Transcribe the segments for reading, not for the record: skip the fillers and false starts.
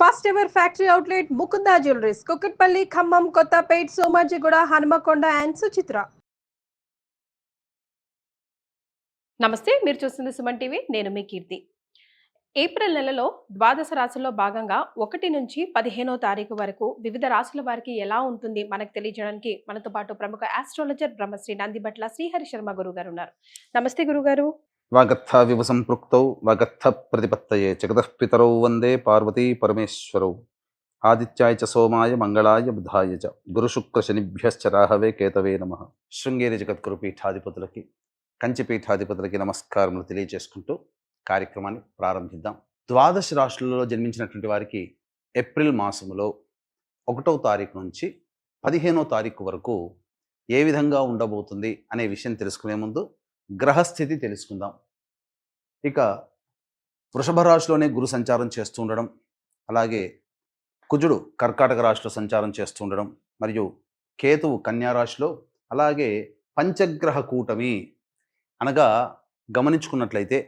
First ever factory outlet Mukunda jewelleries Kukatpally, Khammam, Kothapet, Somajiguda, Hanamkonda and Suchitra. నమస్తే, మీరు చూస్తుంది సుమన్ టీవీ. నేను మీ కీర్తి. ఏప్రిల్ నెలలో ద్వాదశ రాశుల్లో భాగంగా 1 నుంచి 15వ తారీఖు వరకు వివిధ రాశుల వారికి ఎలా ఉంటుంది మనకు తెలియజేయడానికి మనతో పాటు ప్రముఖ ఆస్ట్రాలజర్ బ్రహ్మశ్రీ నందిబట్ల శ్రీహరి శర్మ గురువు గారు ఉన్నారు. నమస్తే గురుగారు. వాగర్థ వివ సంపృక్తౌ వాగర్థ ప్రతిపత్తయే జగతః పితరౌ వందే పార్వతీ పరమేశ్వరౌ ఆదిత్యాయ చ సోమాయ మంగళాయ బుధాయ చ గురు శుక్ర శనిభ్యశ్చ రాహవే కేతవే నమః. శృంగేరి జగద్గురు పీఠాధిపతులకి, కంచి పీఠాధిపతులకి నమస్కారములు తెలియజేసుకుంటూ కార్యక్రమాన్ని ప్రారంభిద్దాం. ద్వాదశ రాశులలో జన్మించినటువంటి వారికి ఏప్రిల్ మాసములో 1వ తారీఖు నుంచి 15వ తారీఖు వరకు ఏ విధంగా ఉండబోతుంది అనే విషయం తెలుసుకునే ముందు గ్రహస్థితి తెలుసుకుందాం. ఇక వృషభ రాశిలోనే గురు సంచారం చేస్తూ ఉండడం, అలాగే కుజుడు కర్కాటక రాశిలో సంచారం చేస్తూ ఉండడం, మరియు కేతువు కన్యా రాశిలో, అలాగే పంచగ్రహ కూటమి అనగా గమనించుకున్నట్లయితే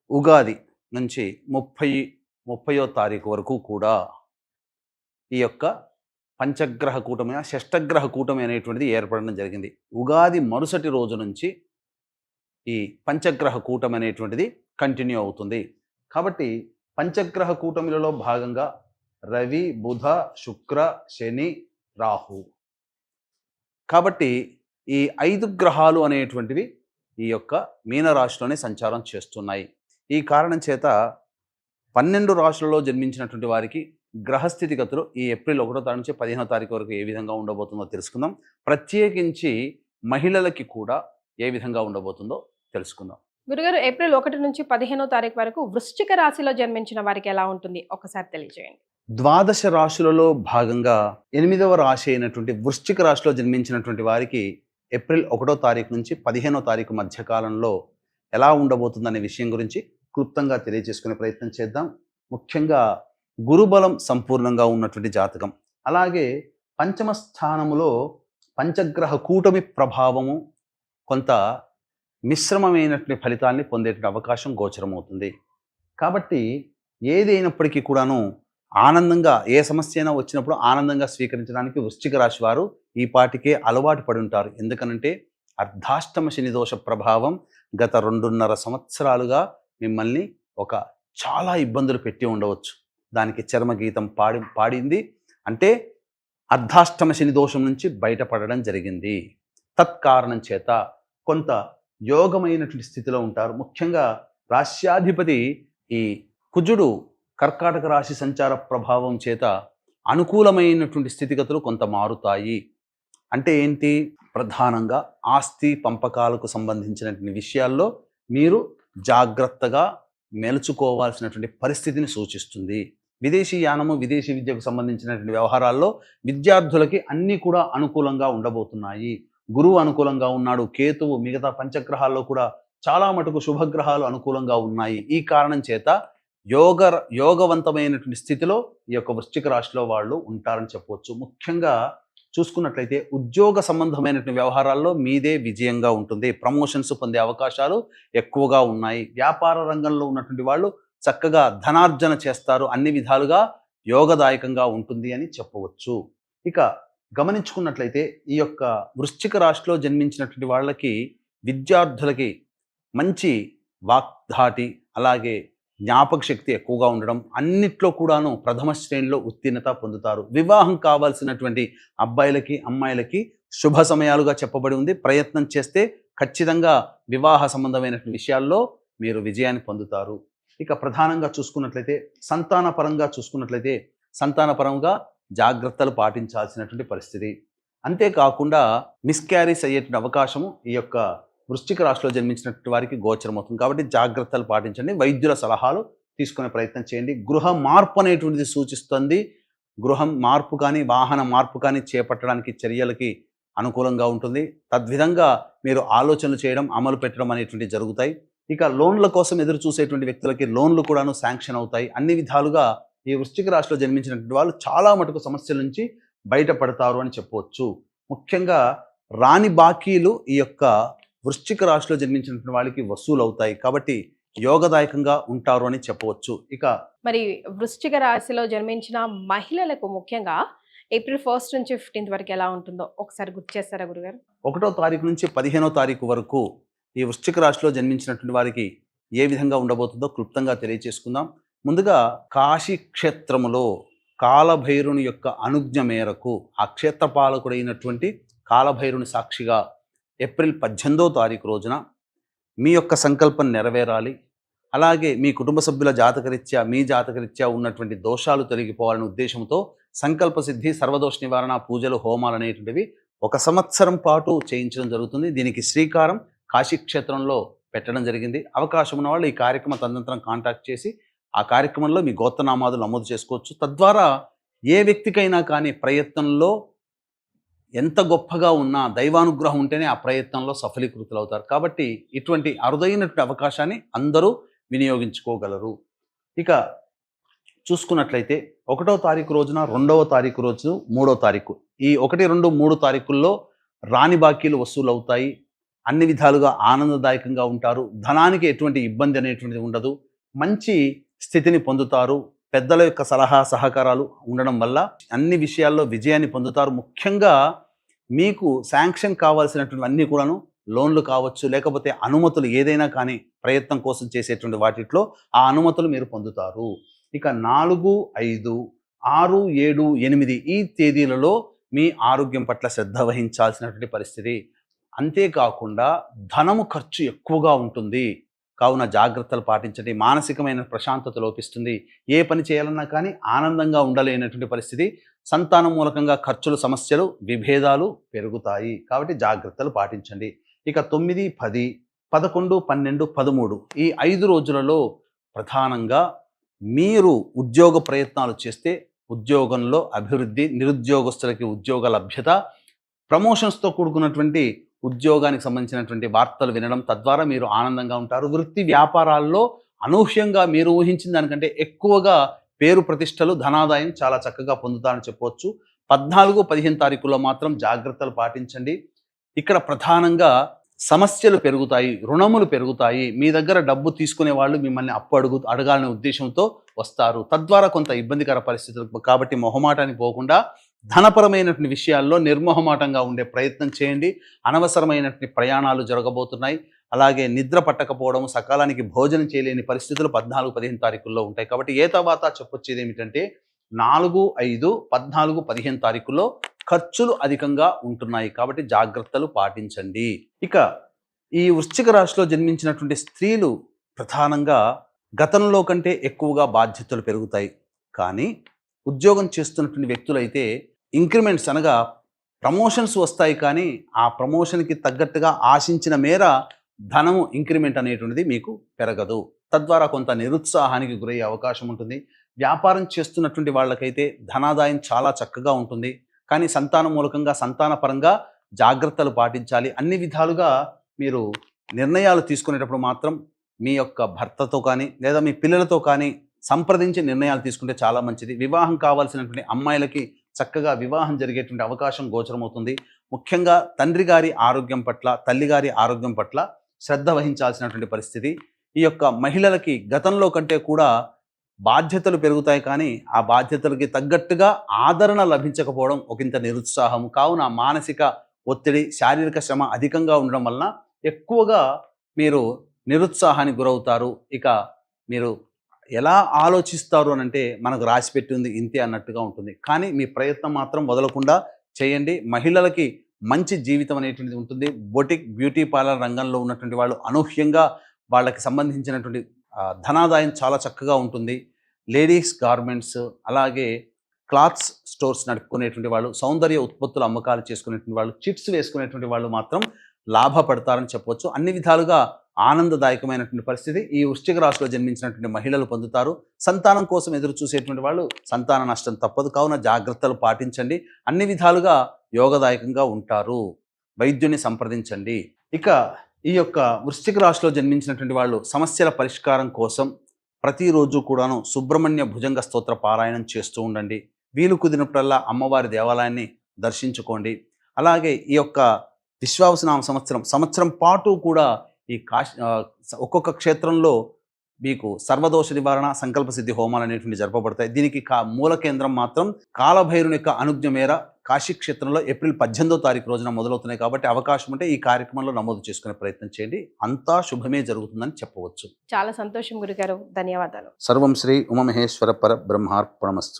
ఉగాది నుంచి 30వ తారీఖు వరకు కూడా ఈ యొక్క పంచగ్రహ కూటమి, షష్టగ్రహ కూటమి అనేటువంటిది ఏర్పడడం జరిగింది. ఉగాది మరుసటి రోజు నుంచి ఈ పంచగ్రహ కూటమి అనేటువంటిది కంటిన్యూ అవుతుంది. కాబట్టి పంచగ్రహ కూటమిలలో భాగంగా రవి, బుధ, శుక్ర, శని, రాహు, కాబట్టి ఈ 5 గ్రహాలు అనేటువంటివి ఈ యొక్క మీనరాశిలోనే సంచారం చేస్తున్నాయి. ఈ కారణం చేత 12 రాశులలో జన్మించినటువంటి వారికి గ్రహస్థితిగతులు ఈ ఏప్రిల్ 1వ తారీఖు నుంచి 15వ తారీఖు వరకు ఏ విధంగా ఉండబోతుందో తెలుసుకుందాం. ప్రత్యేకించి మహిళలకి కూడా ఏ విధంగా ఉండబోతుందో తెలుసుకుందాం. గురుగారు, ఏప్రిల్ 1 నుంచి 15వ తారీఖు వరకు వృశ్చిక రాశిలో జన్మించిన వారికి ఎలా ఉంటుంది ఒకసారి తెలియజేయండి. ద్వాదశ రాశులలో భాగంగా 8వ రాశి అయినటువంటి వృశ్చిక రాశిలో జన్మించినటువంటి వారికి ఏప్రిల్ 1వ తారీఖు నుంచి 15వ తారీఖు మధ్య కాలంలో ఎలా ఉండబోతుందనే విషయం గురించి క్లుప్తంగా తెలియజేసుకునే ప్రయత్నం చేద్దాం. ముఖ్యంగా గురుబలం సంపూర్ణంగా ఉన్నటువంటి జాతకం, అలాగే పంచమ స్థానములో పంచగ్రహ కూటమి ప్రభావము కొంత మిశ్రమమైనటువంటి ఫలితాల్ని పొందేటువంటి అవకాశం గోచరమవుతుంది. కాబట్టి ఏదైనప్పటికీ కూడాను ఆనందంగా, ఏ సమస్య అయినా వచ్చినప్పుడు ఆనందంగా స్వీకరించడానికి వృశ్చిక రాశి వారు ఈ పాటికే అలవాటు పడి ఉంటారు. ఎందుకనంటే అర్ధాష్టమ శని దోష ప్రభావం గత 2.5 సంవత్సరాలుగా మిమ్మల్ని చాలా ఇబ్బందులు పెట్టి ఉండవచ్చు. దానికి చర్మగీతం పాడింది అంటే అర్ధాష్టమ శని దోషం నుంచి బయటపడడం జరిగింది. తత్కారణం చేత కొంత యోగమైనటువంటి స్థితిలో ఉంటారు. ముఖ్యంగా రాశ్యాధిపతి ఈ కుజుడు కర్కాటక రాశి సంచార ప్రభావం చేత అనుకూలమైనటువంటి స్థితిగతులు కొంత మారుతాయి. అంటే ఏంటి? ప్రధానంగా ఆస్తి పంపకాలకు సంబంధించినటువంటి విషయాల్లో మీరు జాగ్రత్తగా మెలుచుకోవాల్సినటువంటి పరిస్థితిని సూచిస్తుంది. విదేశీ యానము, విదేశీ విద్యకు సంబంధించినటువంటి వ్యవహారాల్లో విద్యార్థులకి అన్నీ కూడా అనుకూలంగా ఉండబోతున్నాయి. గురువు అనుకూలంగా ఉన్నాడు, కేతువు, మిగతా పంచగ్రహాల్లో కూడా చాలా మటుకు శుభగ్రహాలు అనుకూలంగా ఉన్నాయి. ఈ కారణం చేత యోగవంతమైనటువంటి స్థితిలో ఈ యొక్క వృశ్చిక రాశిలో వాళ్ళు ఉంటారని చెప్పవచ్చు. ముఖ్యంగా చూసుకున్నట్లయితే ఉద్యోగ సంబంధమైనటువంటి వ్యవహారాల్లో మీదే విజయంగా ఉంటుంది. ప్రమోషన్స్ పొందే అవకాశాలు ఎక్కువగా ఉన్నాయి. వ్యాపార రంగంలో ఉన్నటువంటి వాళ్ళు చక్కగా ధనార్జన చేస్తారు. అన్ని విధాలుగా యోగదాయకంగా ఉంటుంది అని చెప్పవచ్చు. ఇక గమనించుకున్నట్లయితే ఈ యొక్క వృశ్చిక రాశిలో జన్మించినటువంటి వాళ్ళకి, విద్యార్థులకి మంచి వాగ్ధాటి, అలాగే జ్ఞాపక శక్తి ఎక్కువగా ఉండడం, అన్నిట్లో కూడాను ప్రథమ శ్రేణిలో ఉత్తీర్ణత పొందుతారు. వివాహం కావాల్సినటువంటి అబ్బాయిలకి, అమ్మాయిలకి శుభ సమయాలుగా చెప్పబడి ఉంది. ప్రయత్నం చేస్తే ఖచ్చితంగా వివాహ సంబంధమైనటువంటి విషయాల్లో మీరు విజయాన్ని పొందుతారు. ఇక ప్రధానంగా చూసుకున్నట్లయితే సంతానపరంగా జాగ్రత్తలు పాటించాల్సినటువంటి పరిస్థితి. అంతేకాకుండా మిస్క్యారీస్ అయ్యేటువంటి అవకాశము ఈ యొక్క వృశ్చిక రాశిలో జన్మించినటువంటి వారికి గోచరమవుతుంది. కాబట్టి జాగ్రత్తలు పాటించండి. వైద్యుల సలహాలు తీసుకునే ప్రయత్నం చేయండి. గృహ మార్పు అనేటువంటిది సూచిస్తుంది. గృహం మార్పు కానీ, వాహన మార్పు కానీ చేపట్టడానికి చర్యలకి అనుకూలంగా ఉంటుంది. తద్విధంగా మీరు ఆలోచనలు చేయడం, అమలు పెట్టడం అనేటువంటివి జరుగుతాయి. ఇక లోన్ల కోసం ఎదురు చూసేటువంటి వ్యక్తులకి లోన్లు కూడాను శాంక్షన్ అవుతాయి. అన్ని విధాలుగా ఈ వృశ్చిక రాశిలో జన్మించినటువంటి వాళ్ళు చాలా మటుకు సమస్యల నుంచి బయటపడతారు అని చెప్పవచ్చు. ముఖ్యంగా రాని బాకీలు ఈ యొక్క వృశ్చిక రాశిలో జన్మించినటువంటి వాళ్ళకి వసూలు అవుతాయి. కాబట్టి యోగదాయకంగా ఉంటారు అని చెప్పవచ్చు. ఇక మరి వృశ్చిక రాశిలో జన్మించిన మహిళలకు ముఖ్యంగా ఏప్రిల్ 1 నుంచి 15 వరకు ఎలా ఉంటుందో ఒకసారి గుర్తు చేస్తారా గురుగారు? 1వ తారీఖు నుంచి 15వ తారీఖు వరకు ఈ వృశ్చిక రాశిలో జన్మించినటువంటి వారికి ఏ విధంగా ఉండబోతుందో క్లుప్తంగా తెలియచేసుకుందాం. ముందుగా కాశీ క్షేత్రములో కాలభైరుని యొక్క అనుజ్ఞ మేరకు ఆ క్షేత్ర పాలకుడైనటువంటి కాలభైరుని సాక్షిగా ఏప్రిల్ 18వ తారీఖు రోజున మీ యొక్క సంకల్పం నెరవేరాలి. అలాగే మీ కుటుంబ సభ్యుల జాతకరీత్యా మీ జాతకరీత్యా ఉన్నటువంటి దోషాలు తొలగిపోవాలనే ఉద్దేశంతో సంకల్ప సిద్ధి, సర్వదోష నివారణ పూజలు, హోమాలు అనేటువంటివి 1 సంవత్సరం పాటు చేయించడం జరుగుతుంది. దీనికి శ్రీకారం కాశీక్షేత్రంలో పెట్టడం జరిగింది. అవకాశం ఉన్న వాళ్ళు ఈ కార్యక్రమ తదనంతరం కాంటాక్ట్ చేసి ఆ కార్యక్రమంలో మీ గోత్రనామాదులు నమోదు చేసుకోవచ్చు. తద్వారా ఏ వ్యక్తికైనా కానీ ప్రయత్నంలో ఎంత గొప్పగా ఉన్నా దైవానుగ్రహం ఉంటేనే ఆ ప్రయత్నంలో సఫలీకృతులు అవుతారు. కాబట్టి ఇటువంటి అరుదైనటువంటి అవకాశాన్ని అందరూ వినియోగించుకోగలరు. ఇక చూసుకున్నట్లయితే 1వ తారీఖు రోజున, 2వ తారీఖు రోజు, 3వ తారీఖు ఈ 1, 2, 3 తారీఖుల్లో రాని బాకీలు వసూలు అవుతాయి. అన్ని విధాలుగా ఆనందదాయకంగా ఉంటారు. ధనానికి ఎటువంటి ఇబ్బంది అనేటువంటిది ఉండదు. మంచి స్థితిని పొందుతారు. పెద్దల యొక్క సలహా సహకారాలు ఉండడం వల్ల అన్ని విషయాల్లో విజయాన్ని పొందుతారు. ముఖ్యంగా మీకు శాంక్షన్ కావాల్సినటువంటి అన్నీ కూడాను లోన్లు కావచ్చు, లేకపోతే అనుమతులు ఏదైనా కానీ ప్రయత్నం కోసం చేసేటువంటి వాటిలో ఆ అనుమతులు మీరు పొందుతారు. ఇక 4, 5, 6, 7, 8 ఈ తేదీలలో మీ ఆరోగ్యం పట్ల శ్రద్ధ వహించాల్సినటువంటి పరిస్థితి. అంతేకాకుండా ధనము ఖర్చు ఎక్కువగా ఉంటుంది. కావున జాగ్రత్తలు పాటించండి. మానసికమైన ప్రశాంతత లోపిస్తుంది. ఏ పని చేయాలన్నా కానీ ఆనందంగా ఉండలేనటువంటి పరిస్థితి. సంతానం మూలకంగా ఖర్చులు, సమస్యలు, విభేదాలు పెరుగుతాయి. కాబట్టి జాగ్రత్తలు పాటించండి. ఇక 9, 10, 11, 12, 13 ఈ 5 రోజులలో ప్రధానంగా మీరు ఉద్యోగ ప్రయత్నాలు చేస్తే ఉద్యోగంలో అభివృద్ధి, నిరుద్యోగస్తులకి ఉద్యోగ లభ్యత, ప్రమోషన్స్తో కూడుకున్నటువంటి ఉద్యోగానికి సంబంధించినటువంటి వార్తలు వినడం, తద్వారా మీరు ఆనందంగా ఉంటారు. వృత్తి వ్యాపారాల్లో అనూహ్యంగా మీరు ఊహించిన దానికంటే ఎక్కువగా పేరు ప్రతిష్టలు, ధనాదాయం చాలా చక్కగా పొందుతారని చెప్పవచ్చు. 14, 15 తారీఖుల్లో మాత్రం జాగ్రత్తలు పాటించండి. ఇక్కడ ప్రధానంగా సమస్యలు పెరుగుతాయి, రుణములు పెరుగుతాయి. మీ దగ్గర డబ్బు తీసుకునే వాళ్ళు మిమ్మల్ని అడగాలనే ఉద్దేశంతో వస్తారు. తద్వారా కొంత ఇబ్బందికర పరిస్థితులు. కాబట్టి మొహమాటానికి పోకుండా ధనపరమైనటువంటి విషయాల్లో నిర్మోహమాటంగా ఉండే ప్రయత్నం చేయండి. అనవసరమైనటువంటి ప్రయాణాలు జరగబోతున్నాయి. అలాగే నిద్ర పట్టకపోవడం, సకాలానికి భోజనం చేయలేని పరిస్థితులు 14, 15 తారీఖుల్లో ఉంటాయి. కాబట్టి ఏ తర్వాత చెప్పొచ్చేది ఏమిటంటే 4, 5, 14, 15 తారీఖుల్లో ఖర్చులు అధికంగా ఉంటున్నాయి. కాబట్టి జాగ్రత్తలు పాటించండి. ఇక ఈ వృశ్చిక రాశిలో జన్మించినటువంటి స్త్రీలు ప్రధానంగా గతంలో కంటే ఎక్కువగా బాధ్యతలు పెరుగుతాయి. కానీ ఉద్యోగం చేస్తున్నటువంటి వ్యక్తులైతే ఇంక్రిమెంట్స్ అనగా ప్రమోషన్స్ వస్తాయి. కానీ ఆ ప్రమోషన్కి తగ్గట్టుగా ఆశించిన మేర ధనము ఇంక్రిమెంట్ అనేటువంటిది మీకు పెరగదు. తద్వారా కొంత నిరుత్సాహానికి గురయ్యే అవకాశం ఉంటుంది. వ్యాపారం చేస్తున్నటువంటి వాళ్ళకైతే ధనాదాయం చాలా చక్కగా ఉంటుంది. కానీ సంతానం మూలకంగా, సంతానపరంగా జాగ్రత్తలు పాటించాలి. అన్ని విధాలుగా మీరు నిర్ణయాలు తీసుకునేటప్పుడు మాత్రం మీ యొక్క భర్తతో కానీ లేదా మీ పిల్లలతో కానీ సంప్రదించి నిర్ణయాలు తీసుకుంటే చాలా మంచిది. వివాహం కావాల్సినటువంటి అమ్మాయిలకి చక్కగా వివాహం జరిగేటువంటి అవకాశం గోచరమవుతుంది. ముఖ్యంగా తండ్రి గారి ఆరోగ్యం పట్ల, తల్లిగారి ఆరోగ్యం పట్ల శ్రద్ధ వహించాల్సినటువంటి పరిస్థితి. ఈ యొక్క మహిళలకి గతంలో కంటే కూడా బాధ్యతలు పెరుగుతాయి. కానీ ఆ బాధ్యతలకి తగ్గట్టుగా ఆదరణ లభించకపోవడం ఒకంత నిరుత్సాహం. కావున మానసిక ఒత్తిడి, శారీరక శ్రమ అధికంగా ఉండడం వలన ఎక్కువగా మీరు నిరుత్సాహానికి గురవుతారు. ఇక మీరు ఎలా ఆలోచిస్తారు అని అంటే మనకు రాసిపెట్టి ఉంది ఇంతే అన్నట్టుగా ఉంటుంది. కానీ మీ ప్రయత్నం మాత్రం వదలకుండా చేయండి. మహిళలకి మంచి జీవితం అనేటువంటిది ఉంటుంది. బొటిక్, బ్యూటీ పార్లర్ రంగంలో ఉన్నటువంటి వాళ్ళు అనూహ్యంగా వాళ్ళకి సంబంధించినటువంటి ధనాదాయం చాలా చక్కగా ఉంటుంది. లేడీస్ గార్మెంట్స్, అలాగే క్లాత్స్ స్టోర్స్ నడుపుకునేటువంటి వాళ్ళు, సౌందర్య ఉత్పత్తుల అమ్మకాలు చేసుకునేటువంటి వాళ్ళు, చిట్స్ వేసుకునేటువంటి వాళ్ళు మాత్రం లాభపడతారని చెప్పవచ్చు. అన్ని విధాలుగా ఆనందదాయకమైనటువంటి పరిస్థితి ఈ వృశ్చిక రాశిలో జన్మించినటువంటి మహిళలు పొందుతారు. సంతానం కోసం ఎదురు చూసేటువంటి వాళ్ళు సంతాన నష్టం తప్పదు. కావున జాగ్రత్తలు పాటించండి. అన్ని విధాలుగా యోగదాయకంగా ఉంటారు. వైద్యుని సంప్రదించండి. ఇక ఈ యొక్క వృశ్చిక రాశిలో జన్మించినటువంటి వాళ్ళు సమస్యల పరిష్కారం కోసం ప్రతిరోజు కూడాను సుబ్రహ్మణ్య భుజంగ స్తోత్ర పారాయణం చేస్తూ ఉండండి. వీలు కుదిరినప్పుడల్లా అమ్మవారి దేవాలయాన్ని దర్శించుకోండి. అలాగే ఈ యొక్క విశ్వావసునామ సంవత్సరం పాటు కూడా ఈ ఒక్కొక్క క్షేత్రంలో మీకు సర్వదోష నివారణ సంకల్ప సిద్ధి హోమాలు అనేటువంటి జరపబడతాయి. దీనికి మూల కేంద్రం మాత్రం కాలభైరుని యొక్క అనుజ్ఞ మేర కాశీ క్షేత్రంలో ఏప్రిల్ 18వ తారీఖు రోజున మొదలవుతున్నాయి. కాబట్టి అవకాశం ఉంటే ఈ కార్యక్రమంలో నమోదు చేసుకునే ప్రయత్నం చేయండి. అంతా శుభమే జరుగుతుందని చెప్పవచ్చు. చాలా సంతోషం గురుగారు, ధన్యవాదాలు. సర్వం శ్రీ ఉమామహేశ్వర పర బ్రహ్మార్పణమస్తు.